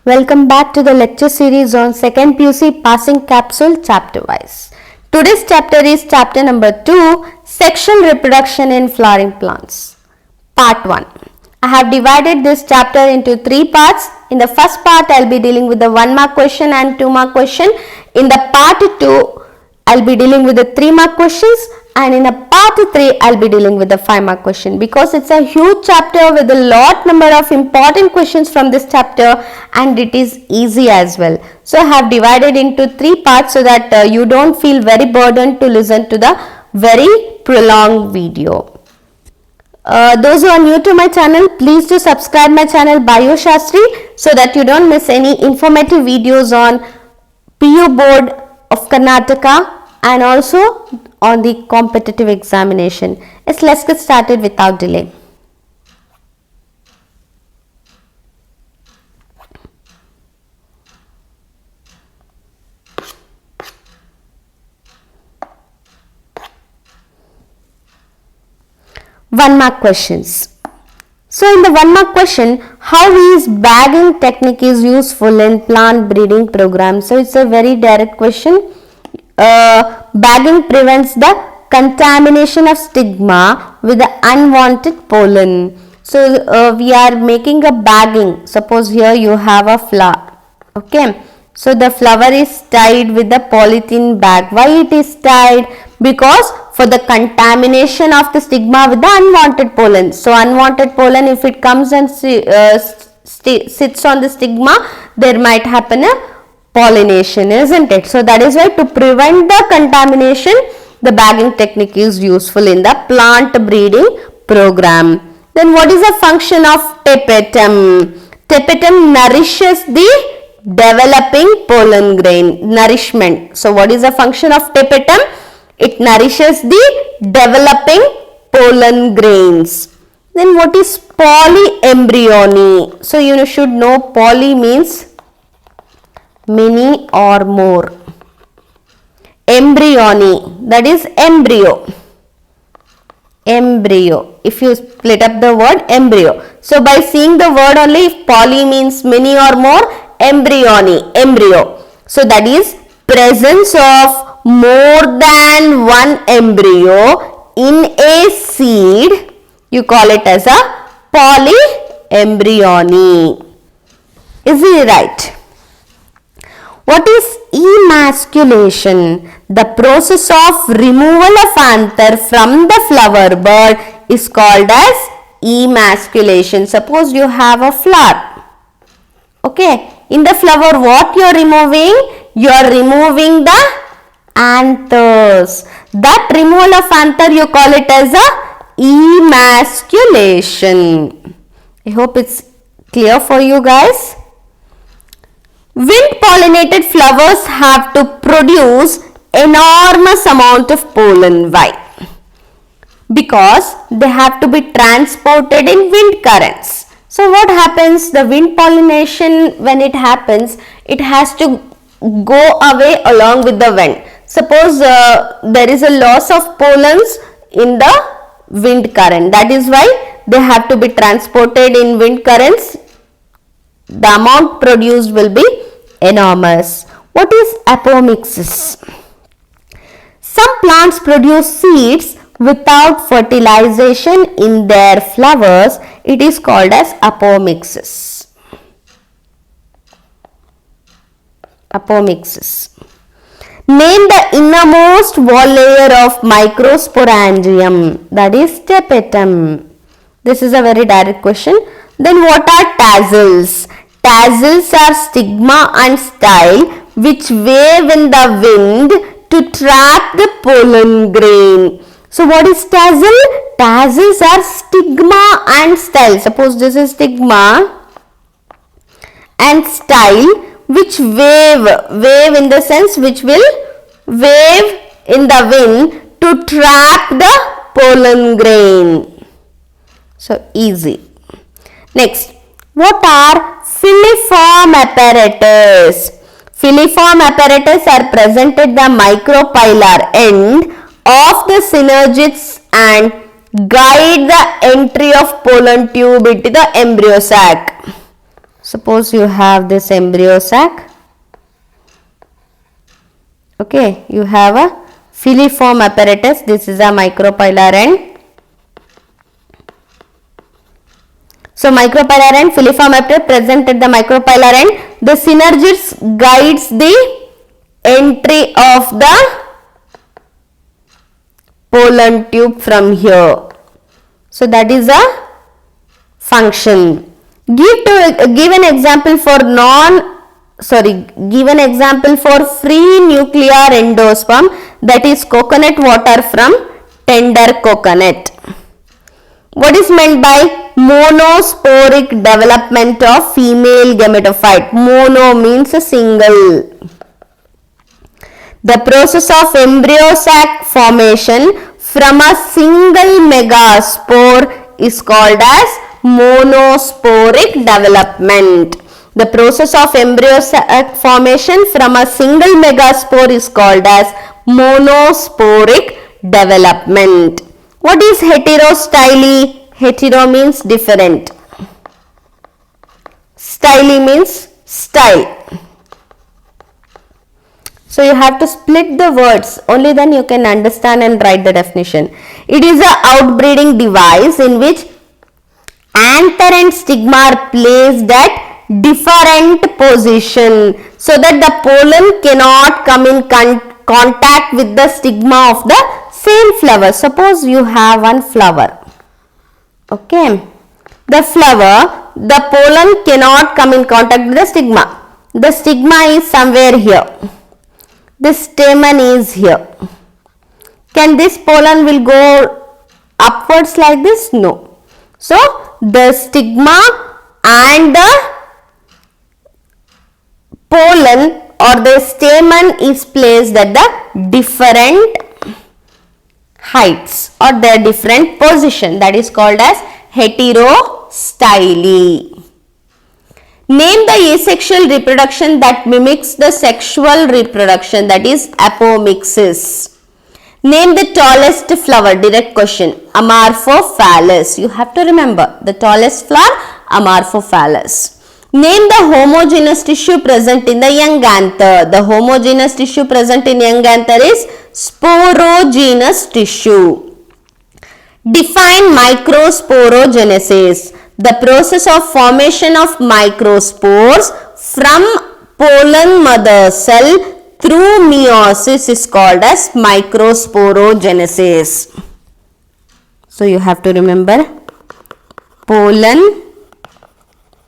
Welcome back to the lecture series on second PUC passing capsule chapter wise. Today's chapter is chapter number 2, sexual reproduction in flowering plants. Part 1. I have divided this chapter into 3 parts. In the first part, I will be dealing with the 1 mark question and 2 mark question. In the part 2, I will be dealing with the 3 mark questions, and in a part 3 I will be dealing with the 5 mark question, because it's a huge chapter with a lot number of important questions from this chapter, and it is easy as well. So I have divided into 3 parts so that you don't feel very burdened to listen to the very prolonged video. Those who are new to my channel, please do subscribe my channel Bio Shastry so that you don't miss any informative videos on PU board of Karnataka and also on the competitive examination. Yes, let's get started without delay. One mark questions. So in the 1 mark question, how is bagging technique is useful in plant breeding program? So it's a very direct question. Bagging prevents the contamination of stigma with the unwanted pollen. So we are making a bagging. Suppose here you have a flower. Okay. So the flower is tied with the polythene bag. Why it is tied? Because for the contamination of the stigma with the unwanted pollen. So unwanted pollen, if it comes and sits on the stigma, there might happen a pollination, isn't it? So that is why, to prevent the contamination, the bagging technique is useful in the plant breeding program. Then what is the function of tapetum? Tapetum nourishes the developing pollen grain. Nourishment. So what is the function of tapetum? It nourishes the developing pollen grains. Then what is polyembryony? So you should know poly means many or more. Embryony, that is embryo. Embryo. If you split up the word embryo. So by seeing the word only, if poly means many or more, embryony, embryo. So that is presence of more than one embryo in a seed. You call it as a polyembryony. Is it right? What is emasculation? The process of removal of anther from the flower bud is called as emasculation. Suppose you have a flower. Okay. In the flower, what you are removing? You are removing the anthers. That removal of anther, you call it as a emasculation. I hope it's clear for you guys. Wind pollinated flowers have to produce enormous amount of pollen. Why? Because they have to be transported in wind currents. So what happens? The wind pollination, when it happens, it has to go away along with the wind. Suppose there is a loss of pollens in the wind current. That is why they have to be transported in wind currents. The amount produced will be enormous. What is apomixis? Some plants produce seeds without fertilization in their flowers. It is called as apomixis. Apomixis. Name the innermost wall layer of Microsporogenesis. That is tapetum. This is a very direct question. Then what are tassels? Tassels are stigma and style which wave in the wind to trap the pollen grain. So what is tassel? Tassels are stigma and style. Suppose this is stigma and style which wave in the sense which will wave in the wind to trap the pollen grain. So easy. Next, what are Filiform apparatus? Filiform apparatus are present at the micropilar end of the synergids and guide the entry of pollen tube into the embryo sac. Suppose you have this embryo sac. Okay, you have a filiform apparatus. This is a micropilar end. So micropilar end, filiform apparatus present at the micropilar end. The synergist guides the entry of the pollen tube from here. So that is a function. Give an example for free nuclear endosperm, that is coconut water from tender coconut. What is meant by monosporic development of female gametophyte? Mono means a single. The process of embryo sac formation from a single megaspore is called as monosporic development. The process of embryo sac formation from a single megaspore is called as monosporic development. What is heterostyly? Hetero means different. Styly means style. So you have to split the words, only then you can understand and write the definition. It is a outbreeding device in which anther and stigma are placed at different position so that the pollen cannot come in contact with the stigma of the same flower. Suppose you have one flower. Okay. The flower, the pollen cannot come in contact with the stigma. The stigma is somewhere here. The stamen is here. Can this pollen will go upwards like this? No. So the stigma and the pollen or the stamen is placed at the different heights or their different position, that is called as heterostyly. Name the asexual reproduction that mimics the sexual reproduction, that is apomixis. Name the tallest flower, direct question, Amorphophallus. You have to remember the tallest flower, Amorphophallus. Name the homogeneous tissue present in the young anther. The homogeneous tissue present in young anther is sporogenous tissue. Define microsporogenesis. The process of formation of microspores from pollen mother cell through meiosis is called as microsporogenesis. So you have to remember pollen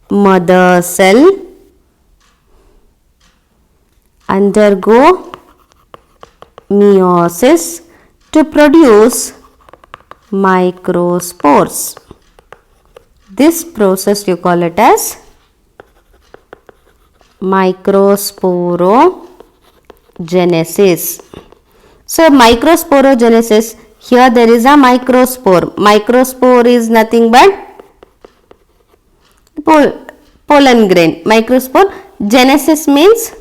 mother cell undergo meiosis to produce microspores. This process you call it as microsporogenesis. So microsporogenesis, here there is a microspore. Microspore is nothing but pollen grain. Microspore genesis means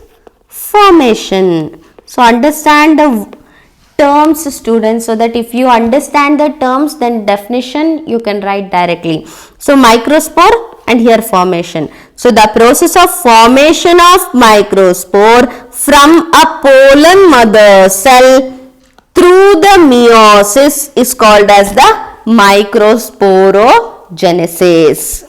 formation. So understand the terms, students, so that if you understand the terms, then definition you can write directly. So microspore and here formation. So the process of formation of microspore from a pollen mother cell through the meiosis is called as the microsporogenesis.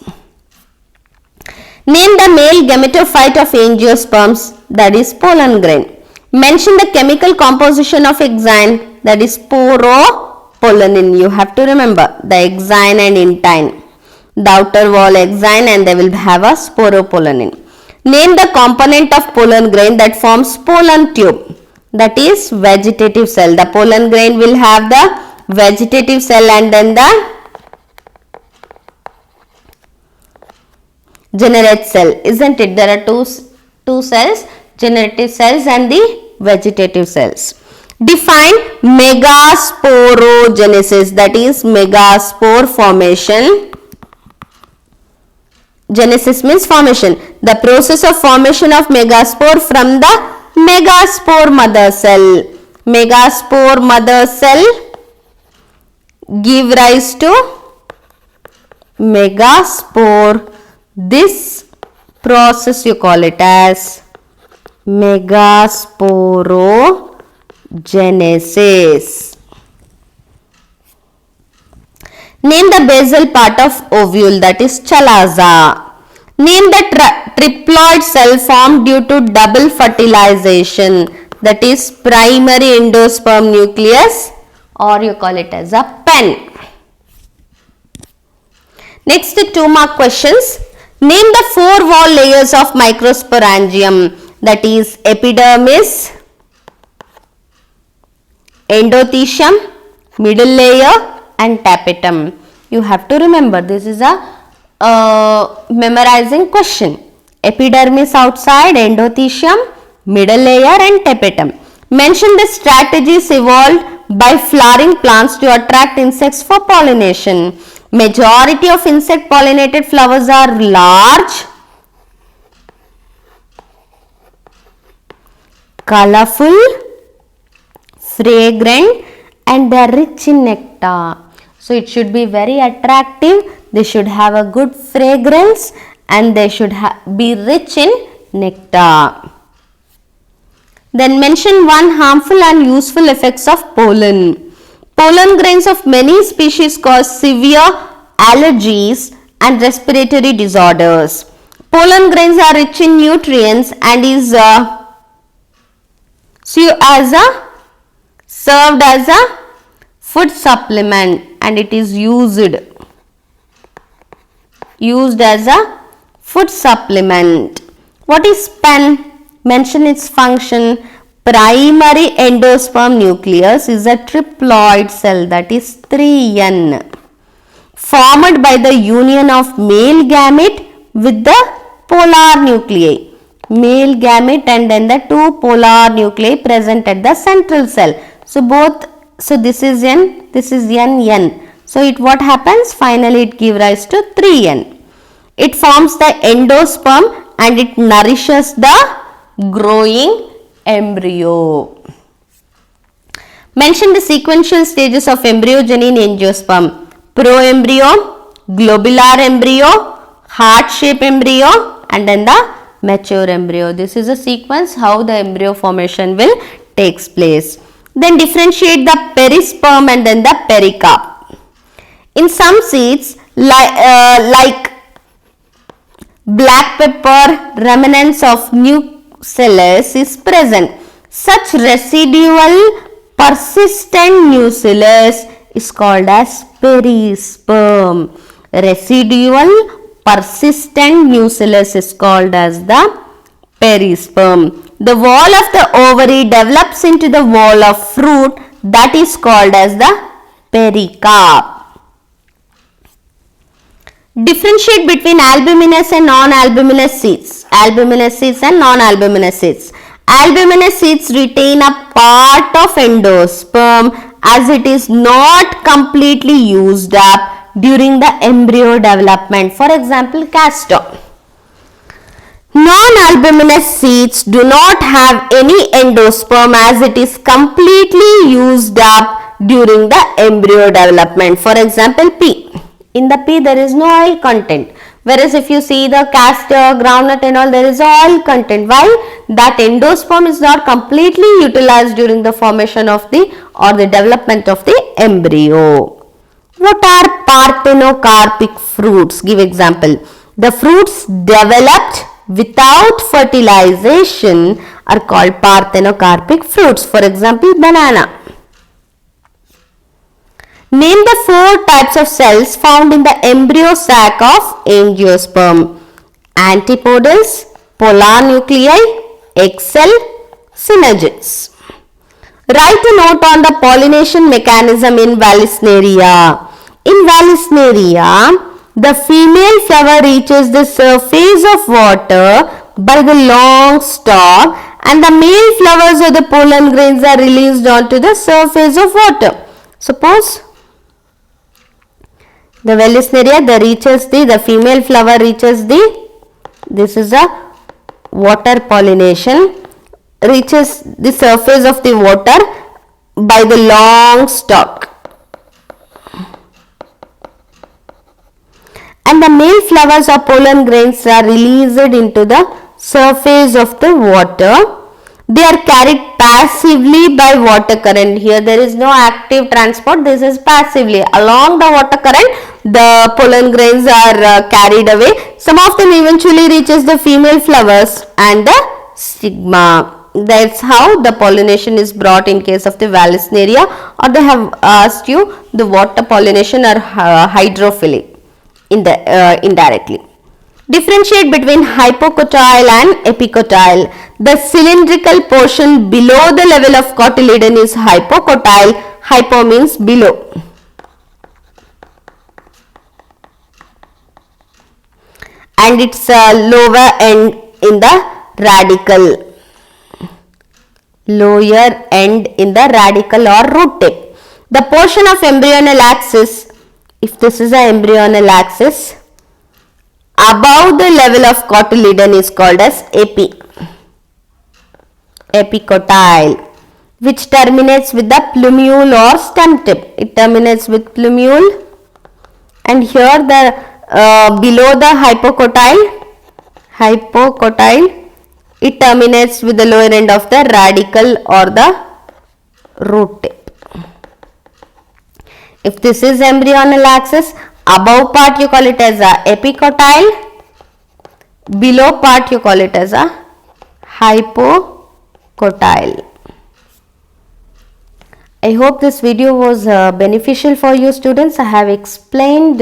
Name the male gametophyte of angiosperms, that is pollen grain. Mention the chemical composition of exine, that is sporopollenin. You have to remember the exine and intine. The outer wall exine and they will have a sporopollenin. Name the component of pollen grain that forms pollen tube, that is vegetative cell. The pollen grain will have the vegetative cell and then the generate cell, isn't it? There are two cells, generative cells and the vegetative cells. Define megasporogenesis, that is megaspore formation. Genesis means formation. The process of formation of megaspore from the megaspore mother cell. Megaspore mother cell give rise to megaspore. This process you call it as Megasporogenesis. Name the basal part of ovule, that is chalaza. Name the triploid cell formed due to double fertilization, that is primary endosperm nucleus, or you call it as a pen. Next 2 mark questions. Name the 4 wall layers of microsporangium, that is epidermis, endothecium, middle layer and tapetum. You have to remember, this is a memorizing question. Epidermis outside, endothecium, middle layer and tapetum. Mention the strategies evolved by flowering plants to attract insects for pollination. Majority of insect pollinated flowers are large, colorful, fragrant and they are rich in nectar. So it should be very attractive, they should have a good fragrance and they should be rich in nectar. Then mention 1 harmful and useful effects of pollen. Pollen grains of many species cause severe allergies and respiratory disorders. Pollen grains are rich in nutrients and is served as a food supplement and it is used as a food supplement. What is pen? Mention its function. Primary endosperm nucleus is a triploid cell, that is 3N, formed by the union of male gamete with the polar nuclei. Male gamete and then the 2 polar nuclei present at the central cell. So this is N, this is N. So what happens? Finally it gives rise to 3N. It forms the endosperm and it nourishes the growing embryo. Mention the sequential stages of embryogeny in angiosperm. Proembryo, globular embryo, heart-shaped embryo and then the mature embryo. This is a sequence how the embryo formation will takes place. Then differentiate the perisperm and then the pericarp. In some seeds like black pepper, remnants of nucellus is present. Such residual persistent nucellus is called as perisperm. Residual persistent nucellus is called as the perisperm. The wall of the ovary develops into the wall of fruit, that is called as the pericarp. Differentiate between albuminous and non-albuminous seeds. Albuminous seeds and non-albuminous seeds. Albuminous seeds retain a part of endosperm as it is not completely used up during the embryo development. For example, castor. Non-albuminous seeds do not have any endosperm as it is completely used up during the embryo development. For example, pea. In the pea there is no oil content, whereas if you see the castor, groundnut and all, there is oil content. Why? That endosperm is not completely utilized during the formation of the development of the embryo. What are parthenocarpic fruits? Give example. The fruits developed without fertilization are called parthenocarpic fruits. For example, banana. Name the 4 types of cells found in the embryo sac of angiosperm. Antipodals, polar nuclei, egg cell, synergids. Write a note on the pollination mechanism in Vallisneria. In Vallisneria, the female flower reaches the surface of water by the long stalk and the male flowers or the pollen grains are released onto the surface of water. Suppose the Vallisneria, the female flower reaches this is a water pollination, reaches the surface of the water by the long stalk. and the male flowers or pollen grains are released into the surface of the water. They are carried passively by water current. Here there is no active transport, this is passively. Along the water current, the pollen grains are carried away. Some of them eventually reaches the female flowers and the stigma. That's how the pollination is brought in case of the Vallisneria, or they have asked you the water pollination or hydrophily in the indirectly. Differentiate between hypocotyle and epicotyle. The cylindrical portion below the level of cotyledon is hypocotyle. Hypo means below. And its lower end in the radical. Lower end in the radical or root tip. The portion of embryonal axis, if this is an embryonal axis, above the level of cotyledon is called as epicotyle, which terminates with the plumule or stem tip. It terminates with plumule, and here the below the hypocotyle, it terminates with the lower end of the radical or the root tip. If this is embryonal axis, above part you call it as a epicotyle, below part you call it as a hypocotyle. I hope this video was beneficial for you students. I have explained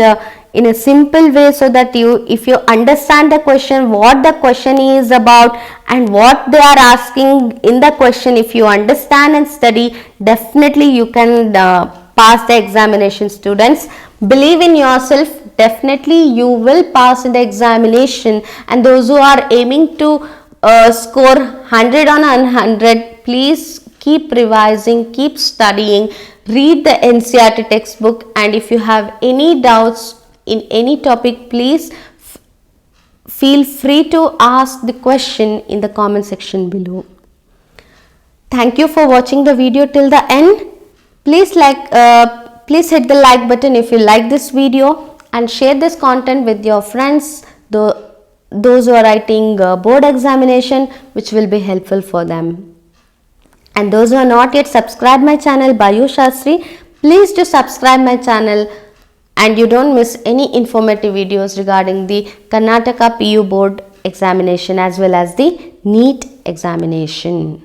in a simple way so that if you understand the question, what the question is about and what they are asking in the question, if you understand and study, definitely you can pass the examination, students. Believe in yourself, definitely you will pass in the examination. And those who are aiming to score 100 on 100, please keep revising, keep studying, read the NCERT textbook, and if you have any doubts in any topic, please feel free to ask the question in the comment section below. Thank you for watching the video till the end. Please hit the like button if you like this video, and share this content with your friends, those who are writing board examination, which will be helpful for them. And those who are not yet subscribed my channel Bio Shastry, please do subscribe my channel, and you don't miss any informative videos regarding the Karnataka PU board examination as well as the NEET examination.